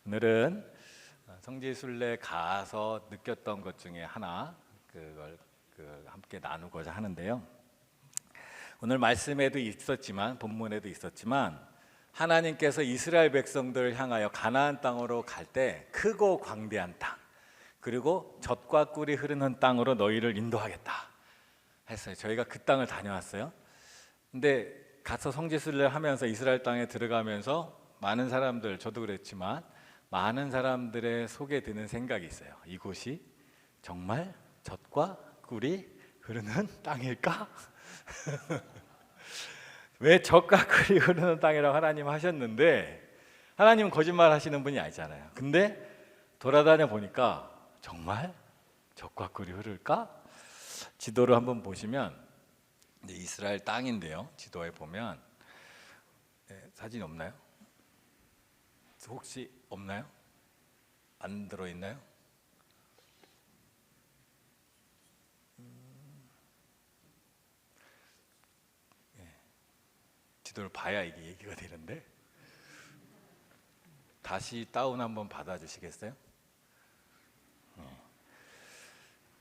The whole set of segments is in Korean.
오늘은 성지순례 가서 느꼈던 것 중에 하나 그걸 함께 나누고자 하는데요. 오늘 말씀에도 있었지만 본문에도 있었지만 하나님께서 이스라엘 백성들을 향하여 가나안 땅으로 갈 때 크고 광대한 땅 그리고 젖과 꿀이 흐르는 땅으로 너희를 인도하겠다 했어요. 저희가 그 땅을 다녀왔어요. 근데 가서 성지순례를 하면서 이스라엘 땅에 들어가면서 많은 사람들, 저도 그랬지만 많은 사람들의 속에 드는 생각이 있어요. 이곳이 정말 젖과 꿀이 흐르는 땅일까? 왜 젖과 꿀이 흐르는 땅이라고 하나님 하셨는데 하나님은 거짓말 하시는 분이 아니잖아요. 근데 돌아다녀 보니까 정말 젖과 꿀이 흐를까? 지도를 한번 보시면 이제 이스라엘 땅인데요. 지도에 보면 사진 없나요? 혹시 없나요? 안 들어있나요? 지도를 봐야 이게 얘기가 되는데 다시 다운 한번 받아주시겠어요?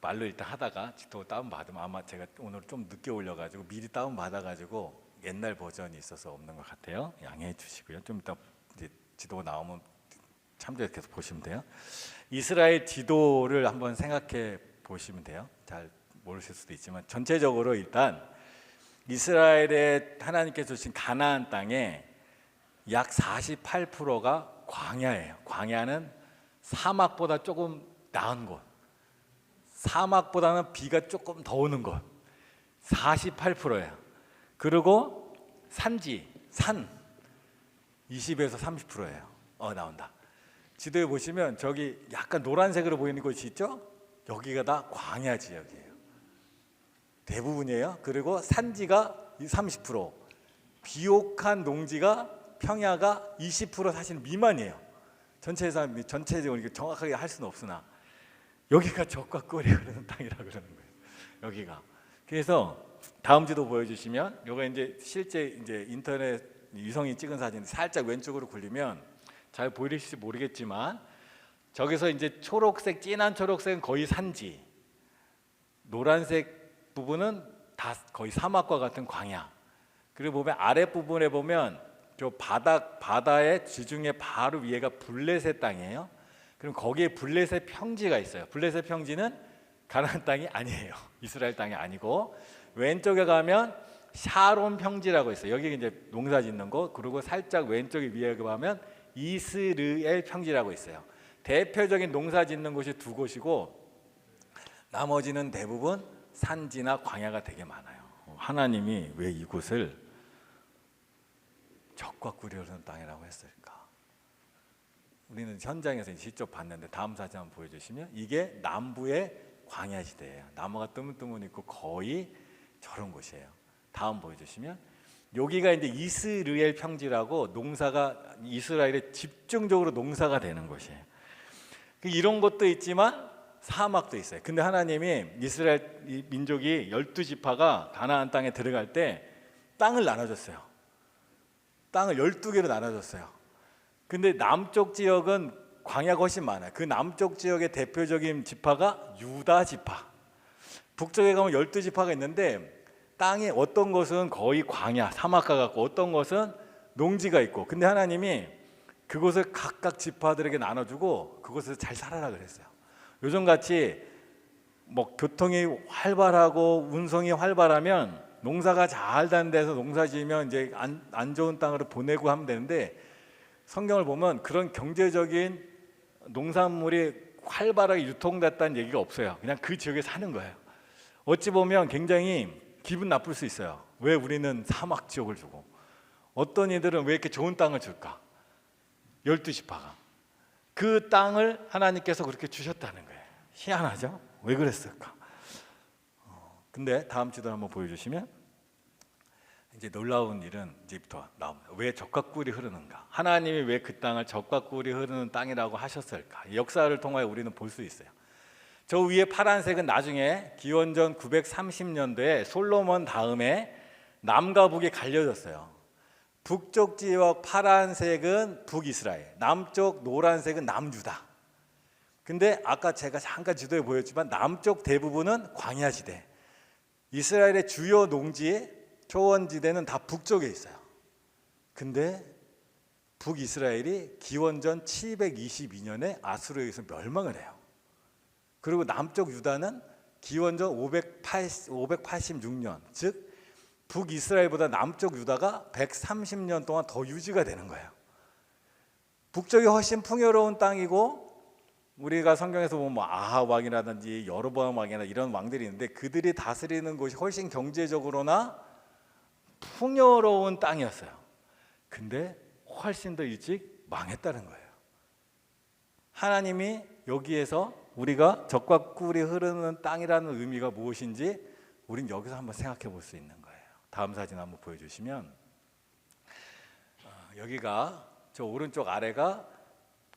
말로 일단 하다가 지도 다운 받으면 아마 제가 오늘 좀 늦게 올려가지고 미리 다운 받아가지고 옛날 버전이 있어서 없는 것 같아요. 양해해 주시고요. 좀 이따 이제 지도 나오면 참조해서 보시면 돼요. 이스라엘 지도를 한번 생각해 보시면 돼요. 잘 모르실 수도 있지만 전체적으로 일단 이스라엘의 하나님께서 주신 가나안 땅에 약 48%가 광야예요. 광야는 사막보다 조금 나은 곳, 사막보다는 비가 조금 더 오는 곳 48%예요. 그리고 산지, 산 20에서 30%예요. 나온다. 지도에 보시면 저기 약간 노란색으로 보이는 곳이 있죠? 여기가 다 광야 지역이에요. 대부분이에요. 그리고 산지가 30%, 비옥한 농지가 평야가 20% 사실 미만이에요. 전체적으로 정확하게 할 수는 없으나 여기가 젖과 꿀이 흐르는 땅이라 그러는 거예요. 여기가. 그래서 다음 지도 보여주시면 요거 이제 실제 이제 인터넷 위성이 찍은 사진 살짝 왼쪽으로 굴리면 잘 보이실지 모르겠지만 저기서 이제 초록색, 진한 초록색은 거의 산지, 노란색 부분은 다 거의 사막과 같은 광야. 그리고 보면 아랫부분에 보면 저 바다의 지중해 바로 위에가 블레셋 땅이에요. 그럼 거기에 블레셋 평지가 있어요. 블레셋 평지는 가나안 땅이 아니에요. 이스라엘 땅이 아니고 왼쪽에 가면 샤론 평지라고 있어요. 여기 이제 농사 짓는 곳. 그리고 살짝 왼쪽에 위에 가면 이스르엘 평지라고 있어요. 대표적인 농사 짓는 곳이 두 곳이고 나머지는 대부분 산지나 광야가 되게 많아요. 하나님이 왜 이곳을 젖과 꿀이 흐르는 땅이라고 했을까? 우리는 현장에서 직접 봤는데 다음 사진 한번 보여주시면 이게 남부의 광야 지대예요. 나무가 뜨문뜨문 있고 거의 저런 곳이에요. 다음 보여주시면 여기가 이제 이스르엘 평지라고 농사가 이스라엘에 집중적으로 농사가 되는 곳이에요. 이런 것도 있지만 사막도 있어요. 근데 하나님이 이스라엘 민족이 12지파가 가나안 땅에 들어갈 때 땅을 나눠줬어요. 땅을 12개로 나눠줬어요. 근데 남쪽 지역은 광야가 훨씬 많아요. 그 남쪽 지역의 대표적인 지파가 유다 지파. 북쪽에 가면 12지파가 있는데 땅이 어떤 곳은 거의 광야, 사막과 같고 어떤 곳은 농지가 있고 근데 하나님이 그곳을 각각 지파들에게 나눠주고 그곳에서 잘 살아라 그랬어요. 요즘같이 뭐 교통이 활발하고 운송이 활발하면 농사가 잘 되는 데서 농사 지으면 이제 안 좋은 땅으로 보내고 하면 되는데 성경을 보면 그런 경제적인 농산물이 활발하게 유통됐다는 얘기가 없어요. 그냥 그 지역에 사는 거예요. 어찌 보면 굉장히 기분 나쁠 수 있어요. 왜 우리는 사막 지역을 주고 어떤 이들은 왜 이렇게 좋은 땅을 줄까? 12지파가 그 땅을 하나님께서 그렇게 주셨다는 거예요. 희한하죠? 왜 그랬을까? 근데 다음 지도를 한번 보여주시면 이제 놀라운 일은 이제부터 나옵니다. 왜 젖과 꿀이 흐르는가? 하나님이 왜 그 땅을 젖과 꿀이 흐르는 땅이라고 하셨을까? 역사를 통하여 우리는 볼 수 있어요. 저 위에 파란색은 나중에 기원전 930년도에 솔로몬 다음에 남과 북이 갈려졌어요. 북쪽 지역 파란색은 북이스라엘, 남쪽 노란색은 남유다. 근데 아까 제가 잠깐 지도에 보였지만 남쪽 대부분은 광야지대. 이스라엘의 주요 농지, 초원지대는 다 북쪽에 있어요. 근데 북이스라엘이 기원전 722년에 아수르에 의해서 멸망을 해요. 그리고 남쪽 유다는 기원전 586년, 즉 북이스라엘보다 남쪽 유다가 130년 동안 더 유지가 되는 거예요. 북쪽이 훨씬 풍요로운 땅이고, 우리가 성경에서 보면 아합 왕이라든지 여로보암 왕이나 이런 왕들이 있는데 그들이 다스리는 곳이 훨씬 경제적으로나 풍요로운 땅이었어요. 근데 훨씬 더 일찍 망했다는 거예요. 하나님이 여기에서 우리가 적과 꿀이 흐르는 땅이라는 의미가 무엇인지 우린 여기서 한번 생각해 볼 수 있는 거예요. 다음 사진 한번 보여주시면, 여기가 저 오른쪽 아래가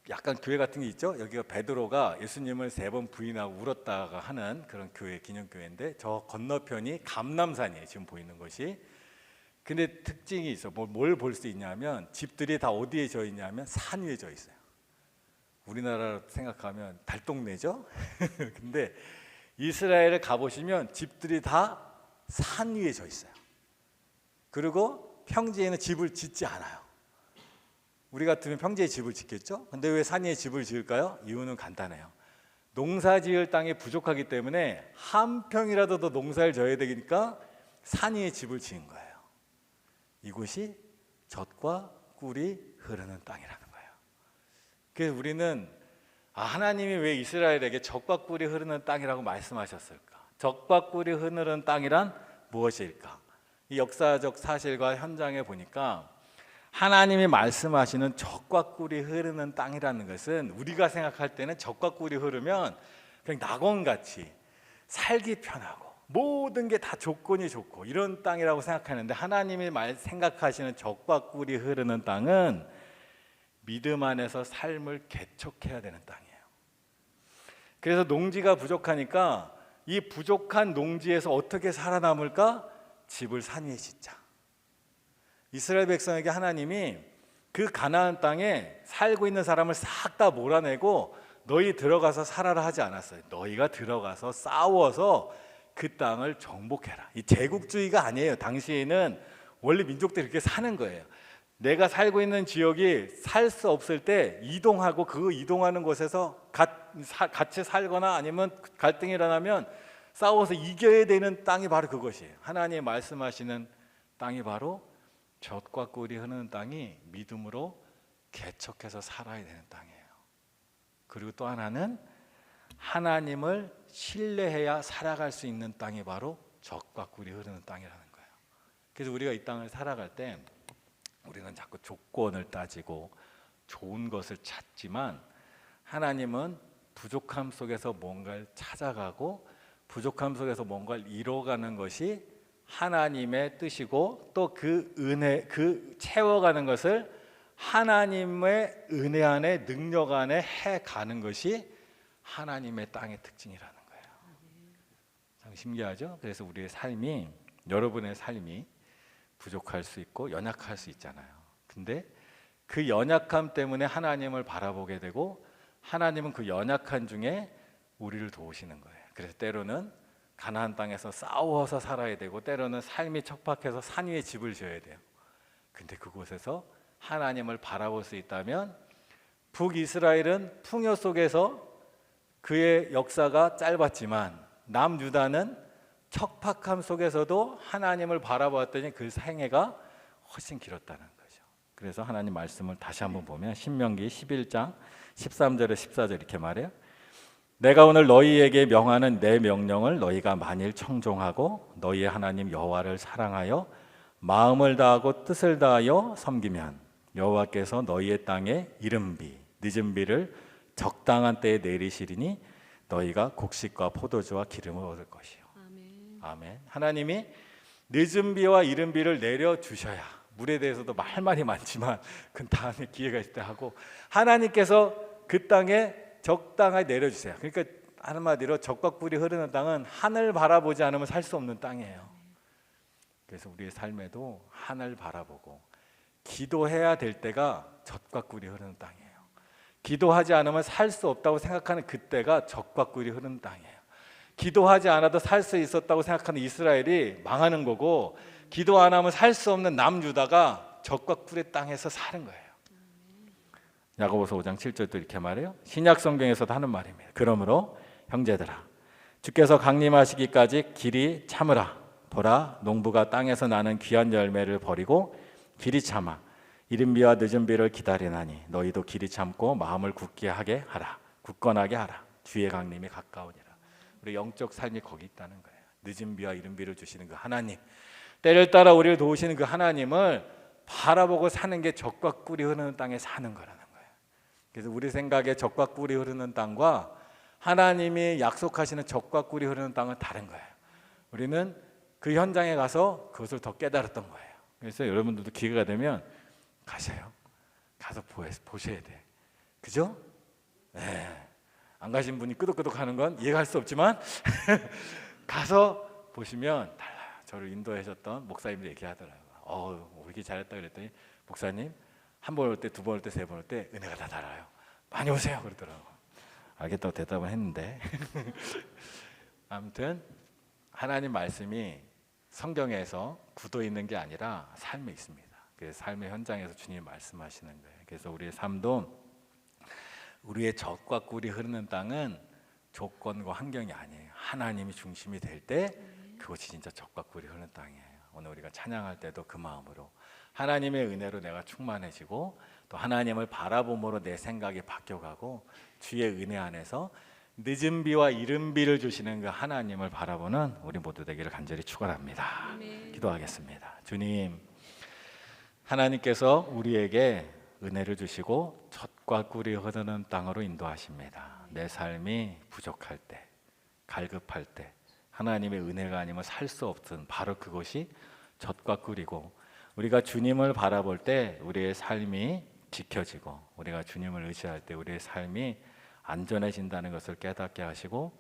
약간 교회 같은 게 있죠. 여기가 베드로가 예수님을 3번 부인하고 울었다가 하는 그런 교회, 기념교회인데, 저 건너편이 감람산이에요, 지금 보이는 것이. 근데 특징이 있어. 뭘 볼 수 있냐면 집들이 다 어디에 져 있냐면 산 위에 져 있어요. 우리나라로 생각하면 달동네죠. 근데 이스라엘에 가보시면 집들이 다 산 위에 져 있어요. 그리고 평지에는 집을 짓지 않아요. 우리 같으면 평지에 집을 짓겠죠. 근데 왜 산 위에 집을 지을까요? 이유는 간단해요. 농사 지을 땅이 부족하기 때문에 한 평이라도 더 농사를 져야 되니까 산 위에 집을 지은 거예요. 이곳이 젖과 꿀이 흐르는 땅이라는 거예요. 그래서 우리는 하나님이 왜 이스라엘에게 젖과 꿀이 흐르는 땅이라고 말씀하셨을까? 젖과 꿀이 흐르는 땅이란 무엇일까? 이 역사적 사실과 현장에 보니까 하나님이 말씀하시는 젖과 꿀이 흐르는 땅이라는 것은, 우리가 생각할 때는 젖과 꿀이 흐르면 그냥 낙원같이 살기 편하고 모든 게 다 조건이 좋고 이런 땅이라고 생각하는데, 하나님이 생각하시는 젖과 꿀이 흐르는 땅은 믿음 안에서 삶을 개척해야 되는 땅이에요. 그래서 농지가 부족하니까 이 부족한 농지에서 어떻게 살아남을까? 집을 산 위에 짓자. 이스라엘 백성에게 하나님이 그 가나안 땅에 살고 있는 사람을 싹 다 몰아내고 너희 들어가서 살아라 하지 않았어요. 너희가 들어가서 싸워서 그 땅을 정복해라. 이 제국주의가 아니에요. 당시에는 원래 민족들이 그렇게 사는 거예요. 내가 살고 있는 지역이 살 수 없을 때 이동하고, 그 이동하는 곳에서 같이 살거나 아니면 갈등이 일어나면 싸워서 이겨야 되는 땅이 바로 그것이에요. 하나님 말씀하시는 땅이 바로 젖과 꿀이 흐르는 땅이 믿음으로 개척해서 살아야 되는 땅이에요. 그리고 또 하나는 하나님을 신뢰해야 살아갈 수 있는 땅이 바로 젖과 꿀이 흐르는 땅이라는 거예요. 그래서 우리가 이 땅을 살아갈 때 우리는 자꾸 조건을 따지고 좋은 것을 찾지만, 하나님은 부족함 속에서 뭔가를 찾아가고 부족함 속에서 뭔가를 이뤄가는 것이 하나님의 뜻이고, 또 그 은혜, 그 채워가는 것을 하나님의 은혜 안에, 능력 안에 해가는 것이 하나님의 땅의 특징이라는 거예요. 참 신기하죠? 그래서 우리의 삶이, 여러분의 삶이 부족할 수 있고 연약할 수 있잖아요. 근데 그 연약함 때문에 하나님을 바라보게 되고, 하나님은 그 연약한 중에 우리를 도우시는 거예요. 그래서 때로는 가나안 땅에서 싸워서 살아야 되고, 때로는 삶이 척박해서 산 위에 집을 지어야 돼요. 근데 그곳에서 하나님을 바라볼 수 있다면, 북이스라엘은 풍요 속에서 그의 역사가 짧았지만 남유다는 척박함 속에서도 하나님을 바라보았더니 그 생애가 훨씬 길었다는 거죠. 그래서 하나님 말씀을 다시 한번 보면 신명기 11장 13절에 14절 이렇게 말해요. 내가 오늘 너희에게 명하는 내 명령을 너희가 만일 청종하고 너희의 하나님 여호와를 사랑하여 마음을 다하고 뜻을 다하여 섬기면 여호와께서 너희의 땅에 이른 비, 늦은 비를 적당한 때에 내리시리니 너희가 곡식과 포도주와 기름을 얻을 것이요. 아멘. 아멘. 하나님이 늦은 비와 이른 비를 내려주셔야, 물에 대해서도 할 말이 많지만 그 다음에 기회가 있을 때 하고, 하나님께서 그 땅에 적당하게 내려주세요. 그러니까 한마디로 젖과 꿀이 흐르는 땅은 하늘 바라보지 않으면 살 수 없는 땅이에요. 그래서 우리의 삶에도 하늘 바라보고 기도해야 될 때가 젖과 꿀이 흐르는 땅이에요. 기도하지 않으면 살 수 없다고 생각하는 그때가 젖과 꿀이 흐르는 땅이에요. 기도하지 않아도 살 수 있었다고 생각하는 이스라엘이 망하는 거고, 기도 안 하면 살 수 없는 남유다가 젖과 꿀의 땅에서 사는 거예요. 야고보서 5장 7절도 이렇게 말해요. 신약 성경에서도 하는 말입니다. 그러므로 형제들아, 주께서 강림하시기까지 길이 참으라. 보라, 농부가 땅에서 나는 귀한 열매를 버리고 길이 참아 이른 비와 늦은 비를 기다리나니 너희도 길이 참고 마음을 굳게 하게 하라. 굳건하게 하라. 주의 강림이 가까우니라. 우리 영적 삶이 거기 있다는 거예요. 늦은 비와 이른 비를 주시는 그 하나님, 때를 따라 우리를 도우시는 그 하나님을 바라보고 사는 게 젖과 꿀이 흐르는 땅에 사는 거라는 거예요. 그래서 우리 생각에 젖과 꿀이 흐르는 땅과 하나님이 약속하시는 젖과 꿀이 흐르는 땅은 다른 거예요. 우리는 그 현장에 가서 그것을 더 깨달았던 거예요. 그래서 여러분들도 기회가 되면 가세요. 가서 보셔야 돼. 그죠? 네. 안 가신 분이 끄덕끄덕 하는 건 이해할 수 없지만 가서 보시면 달라요. 저를 인도해 줬던 목사님들이 얘기하더라고요. 오기 잘했다 그랬더니 목사님 한 번 올 때, 두 번 올 때, 세 번 올 때 은혜가 다 달라요. 많이 오세요 그러더라고요. 알겠다고 대답은 했는데 아무튼 하나님 말씀이 성경에서 굳어 있는 게 아니라 삶에 있습니다. 그 삶의 현장에서 주님이 말씀하시는 거예요. 그래서 우리의 삶도 우리의 젖과 꿀이 흐르는 땅은 조건과 환경이 아니에요. 하나님이 중심이 될 때 그것이 진짜 젖과 꿀이 흐르는 땅이에요. 오늘 우리가 찬양할 때도 그 마음으로 하나님의 은혜로 내가 충만해지고 또 하나님을 바라봄으로 내 생각이 바뀌어가고 주의 은혜 안에서 늦은 비와 이른 비를 주시는 그 하나님을 바라보는 우리 모두 되기를 간절히 축원합니다. 기도하겠습니다. 주님, 하나님께서 우리에게 은혜를 주시고 젖과 꿀이 흐르는 땅으로 인도하십니다. 내 삶이 부족할 때, 갈급할 때 하나님의 은혜가 아니면 살 수 없은 바로 그것이 젖과 꿀이고, 우리가 주님을 바라볼 때 우리의 삶이 지켜지고 우리가 주님을 의지할 때 우리의 삶이 안전해진다는 것을 깨닫게 하시고,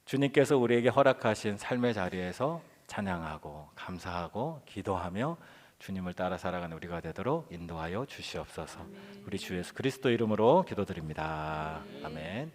주님께서 우리에게 허락하신 삶의 자리에서 찬양하고 감사하고 기도하며 주님을 따라 살아가는 우리가 되도록 인도하여 주시옵소서. 우리 주 예수 그리스도 이름으로 기도드립니다. 아멘.